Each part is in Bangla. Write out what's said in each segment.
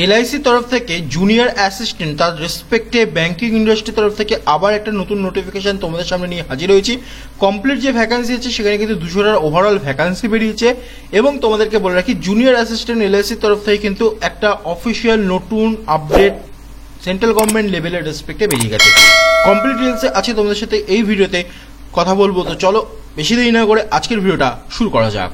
এলআইসি তরফ থেকে জুনিয়র অ্যাসিস্ট্যান্ট তার রেসপেক্টে ব্যাংকিং ইন্ডাস্ট্রির তরফ থেকে আবার একটা নতুন নোটিফিকেশন তোমাদের সামনে নিয়ে হাজির হয়েছি। কমপ্লিট যে ভ্যাকান্সি আছে সেখানে কিন্তু 200টার ওভারঅল ভ্যাকান্সি বেরিয়েছে এবং তোমাদেরকে বলে রাখি জুনিয়র অ্যাসিস্ট্যান্ট এলআইসির তরফ থেকে কিন্তু একটা অফিসিয়াল নতুন আপডেট সেন্ট্রাল গভর্নমেন্ট লেভেলের রেসপেক্টে বেরিয়ে গেছে। কমপ্লিট ডিটেলসে আছে তোমাদের সাথে এই ভিডিওতে কথা বলবো। তো চলো বেশি দেরি না করে আজকের ভিডিওটা শুরু করা যাক।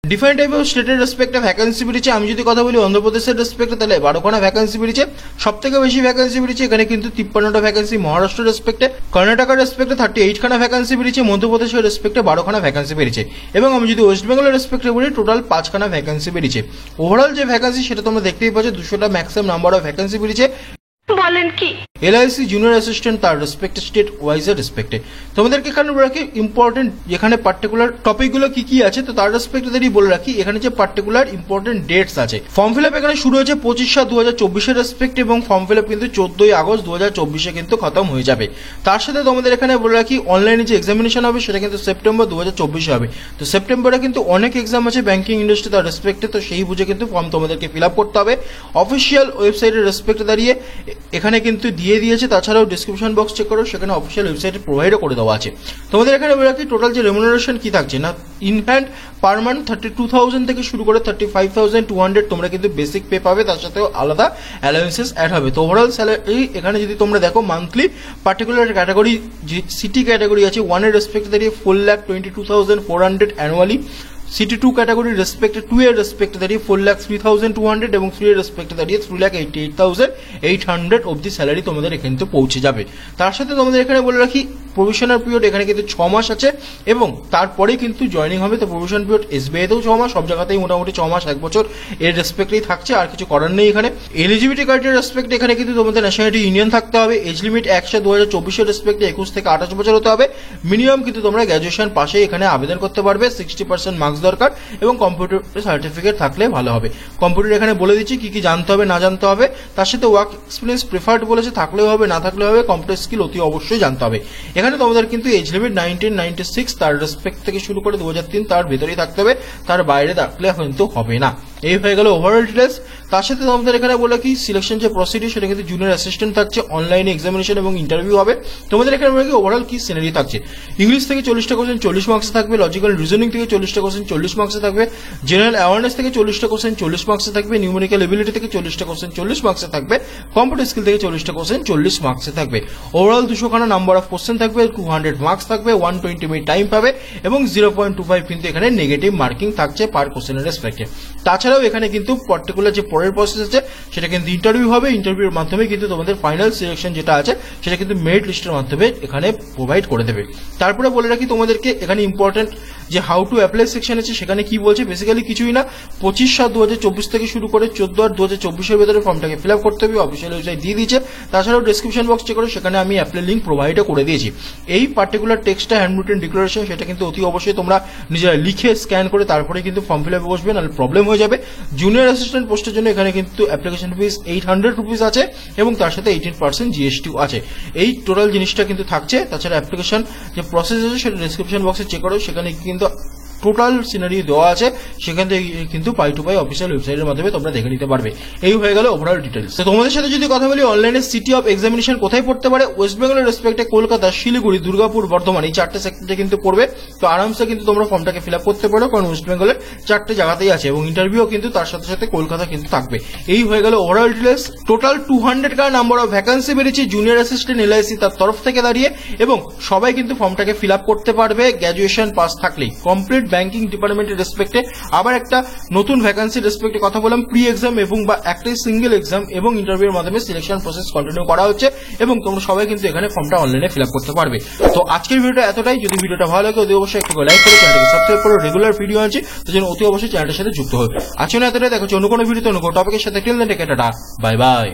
ডিফারেন্ট টাইপ অফ স্টেটের রেসপেক্টে ভ্যাকান্সি বেরিয়েছে। আমি যদি কথা বলি অন্ধ্রপ্রদেশের রেসপেক্টে তাহলে 12খানা ভ্যাকান্সি বেরিয়েছে। সব থেকে বেশি ভ্যাকান্সি বেরিয়েছে এখানে কিন্তু 53টা ভ্যাকান্সি মহারাষ্ট্রের রেসপেক্টে, কর্ণাটকের রেসপেক্টে 38খানা ভ্যাকান্সি বেরিয়েছে, মধ্যপ্রদেশের রেসপেক্টে 12খানা ভ্যাকান্সি বেরিয়েছে এবং আমি যদি ওয়েস্ট বেঙ্গলের রেসপেক্টে বলি টোটাল 5খানা ভ্যাকান্সি বেরিয়েছে। ওভারঅল যে ভ্যাকান্সি সেটা তোমরা দেখতেই পাচ্ছ 200টা ম্যাক্সিমাম নাম্বার অফ ভ্যাকান্সি বেরিয়েছে। বলেন কি এলআইসি জুনিয়র অ্যাসিস্ট্যান্ট তার রেসপেক্ট স্টেট ওয়াইজের রেসপেক্টে তোমাদেরকে এখানে বলে রাখি ইম্পর্টেন্ট যেখানে পার্টিকুলার টপিকগুলো কি কি আছে, তো তার রেসপেক্টে দাঁড়িয়ে বলে রাখি এখানে যে পার্টিকুলার ইম্পর্টেন্ট ডেটস আছে। ফর্ম ফিল আপ এখানে শুরু হয়েছে 25/7/2024 রেসপেক্ট এবং ফর্ম ফিল আপ কিন্তু 14ই আগস্ট 2024 কিন্তু খতম হয়ে যাবে। তার সাথে তোমাদের এখানে বলে রাখি অনলাইনে যে এক্সামিনেশন হবে সেটা কিন্তু সেপ্টেম্বর 2024 হবে। তো সেপ্টেম্বরে কিন্তু অনেক এক্সাম আছে ব্যাংকিং ইন্ডাস্ট্রি তার রেসপেক্টে, তো সেই বুঝে কিন্তু ফর্ম তোমাদেরকে ফিল আপ করতে হবে। অফিসিয়াল ওয়েবসাইটের রেসপেক্টে দাঁড়িয়ে এখানে কিন্তু দিয়ে দিয়েছে, তাছাড়াও ডিসক্রিপশন বক্স চেক করো সেখানে অফিসিয়াল ওয়েবসাইটে প্রোভাইডও করে দেওয়া আছে। তোমাদের এখানে বলে রাখি টোটাল যে রেমুনারেশন কি থাকছে না, ইন হ্যান্ড পার মান্থ 32,000 থেকে শুরু করে 35,200 তোমরা কিন্তু বেসিক পে পাবে, তার সাথেও আলাদা অ্যালাউন্সেস অ্যাড হবে। তো ওভারঅল স্যালারি এখানে যদি তোমরা দেখো মান্থলি পার্টিকুলার ক্যাটাগরি যে সিটি ক্যাটাগরি আছে 1 এর রেসপেক্টে দাঁড়িয়ে 4,22,400 অ্যানুয়ালি, সিটি 2 ক্যাটাগরি রেসপেক্টে 2 এর রেসপেক্টে দাঁড়িয়ে 4,03,200 এবং 3 এর রেসপেক্টে দাঁড়িয়ে 3,88,800 অবধি স্যালারি তোমাদের এখানে কিন্তু পৌঁছে যাবে। তার সাথে তোমাদের এখানে বলে রাখি প্রভিশনাল পিরিয়ড এখানে কিন্তু 6 মাস আছে এবং তারপরেই কিন্তু জয়েনিং হবে। তো প্রভিশন পিরিয়ড এসবিআইতেও 6 মাস, সব জায়গাতেই মোটামুটি 6 মাস 1 বছর এর রেসপেক্টেই থাকছে, আর কিছু করার নেই এখানে। এলিজিবিলিটি ক্রাইটেরিয়া রেসপেক্টে এখানে কিন্তু তোমাদের ন্যাশনালিটি ইউনিয়ন থাকতে হবে। এজ লিমিট 1/2024 এর রেসপেক্টে 21 থেকে 28 বছর হতে হবে। মিনিমাম কিন্তু তোমরা গ্র্যাজুয়েশন পাশে এখানে আবেদন করতে পারবে। 60% মার্কস দরকার এবং কম্পিউটার সার্টিফিকেট থাকলে ভালো হবে। কম্পিউটার এখানে বলে দিচ্ছি কি কি জানতে হবে না জানতে হবে, তার সাথে ওয়ার্ক এক্সপিরিয়েন্স প্রিফার্ড বলেছে, থাকলেও হবে না থাকলেও হবে। কম্পিউটার স্কিল অতি অবশ্যই জানতে হবে। এখানে তোমাদের কিন্তু এজ লিমিট 1996 তার রেসপেক্ট থেকে শুরু করে 2003 তার ভেতরেই থাকতে হবে, তার বাইরে থাকলে কিন্তু হবে না। এই হয়ে গেল ওভারঅল ডিটেলস। তার সাথে তোমাদের এখানে বলে কি সিলেকশন যে প্রসিডিউর সেটা কিন্তু জুনিয়র অ্যাসিস্ট্যান্ট থাকছে, অনলাইনে এক্সামিনেশন এবং ইন্টারভিউ হবে। তোমাদের এখানে বলে কি ওভারঅল কি সিনারি থাকছে, ইংলিশ থেকে 40টা কোশ্চেন 40 মার্কসে থাকবে, লজিক্যাল রিজনিং থেকে 40টা কোশ্চেন 40 মার্কসে থাকবে, জেনারেল অ্যাওয়ারনেস থেকে 40টা কোশ্চেন 40 মার্কসে থাকবে, নিউমেরিক্যাল এবিলিটি থেকে 40টা কোশ্চেন 40 মার্কসে থাকবে, কম্পিউটার স্কিল থেকে 40টা কোশ্চেন 40 মার্কসে থাকবে। ওভারঅল 200খানা নাম্বার অফ কোশ্চেন থাকবে, 200 মার্কস থাকবে, 120 মিনিট টাইম পাবে এবং 0.25 কিন্তু এখানে নেগেটিভ মার্কিং থাকছে পার কোশ্চেনের রেসপেক্টে। তাছাড়াও এখানে কিন্তু পার্টিকুলার যে পরের প্রসেস আছে সেটা কিন্তু ইন্টারভিউ হবে। ইন্টারভিউর মাধ্যমে কিন্তু তোমাদের ফাইনাল সিলেকশন যেটা আছে সেটা কিন্তু মেরিট লিস্টের মাধ্যমে এখানে প্রোভাইড করে দেবে। তারপরে বলে রাখি তোমাদেরকে এখানে ইম্পর্টেন্ট যে হাউ টু অ্যাপ্লাই সেকশন আছে সেখানে কি বলছে, বেসিক্যালি কিছুই না, 25/7/2024 থেকে শুরু করে 14/8/2024 এর ভেতরে ফর্মটাকে ফিল আপ করতে হবে। অফিসিয়াল ওয়েবসাইট দিয়ে দিয়েছে, তাছাড়াও ডিসক্রিপশন বক্স চেক করে সেখানে আমি অ্যাপ্লাই লিঙ্ক প্রোভাইডও করে দিয়েছি। এই পার্টিকুলার টেক্সটটা হ্যান্ড রিটেন ডিক্লারেশন সেটা কিন্তু অতি অবশ্যই তোমরা নিজেরা লিখে স্ক্যান করে তারপরে কিন্তু ফর্ম ফিল আপে বসবে, নাহলে প্রবলেম হয়ে যাবে। জুনিয়র অ্যাসিস্ট্যান্ট পোস্টের জন্য এখানে কিন্তু অ্যাপ্লিকেশন ফিস 800 রুপিস আছে এবং তার সাথে 18% জিএসটিও আছে। এই টোটাল জিনিসটা কিন্তু থাকছে। তাছাড়া অ্যাপ্লিকেশন যে প্রসেস আছে সেটা ডিসক্রিপশন বক্সে চেক করো, সেখানে কিন্তু টোটাল সিনারি দেওয়া আছে, সেখান থেকে কিন্তু পাই টু পাই অফিসিয়াল ওয়েবসাইটের মাধ্যমে তোমরা দেখে নিতে পারবে। এই হয়ে গেল ওভারঅল ডিটেলস। তো তোমাদের সাথে যদি কথা বলি অনলাইনে সিটি অফ এক্সামিনেশন কোথায় পড়তে পারে, ওয়েস্ট বেঙ্গলের রেসপেক্টে কলকাতা, শিলিগুড়ি, দুর্গাপুর, বর্ধমান এই 4টে সেক্টরে কিন্তু পড়বে। তো আরামসে কিন্তু তোমরা ফর্মটাকে ফিল আপ করতে পারো, কারণ ওয়েস্ট বেঙ্গলের 4টে জায়গাতেই আছে এবং ইন্টারভিউ কিন্তু তার সাথে সাথে কলকাতা কিন্তু থাকবে। এই হয়ে গেল overall details. Total 200 number of vacancy বেরিয়েছে জুনিয়র অ্যাসিস্ট্যান্ট এলআইসি তার তরফ থেকে দাঁড়িয়ে এবং সবাই কিন্তু ফর্মটাকে ফিল আপ করতে পারবে গ্র্যাজুয়েশন পাস থাকলেই। কমপ্লিট ব্যাংকিং ডিপার্টমেন্টের রেসপেক্টে আবার একটা নতুন ভ্যাকান্সি রেসপেক্টে কথা বললাম, প্রি এক্সাম এবং বা একটাই সিঙ্গেল এক্সাম এবং ইন্টারভিউর মাধ্যমে সিলেকশন প্রসেস কন্টিনিউ করা হচ্ছে এবং তোমরা সবাই কিন্তু এখানে ফর্মটা অনলাইনে ফিল আপ করতে পারবে। তো আজকের ভিডিওটা এতটাই। যদি ভিডিওটা ভালো লাগে অতি অবশ্যই একটু লাইক করে চ্যানেলটাকে সাবস্ক্রাইব করো। রেগুলার ভিডিও আছে তো যেন অতি অবশ্যই চ্যানেলটার সাথে যুক্ত হবে। আজকে এতটাই, দেখা হচ্ছে অন্য কোনো ভিডিওতে অন্য কোনো টপিকের সাথে। Till then take care, tata, bye by.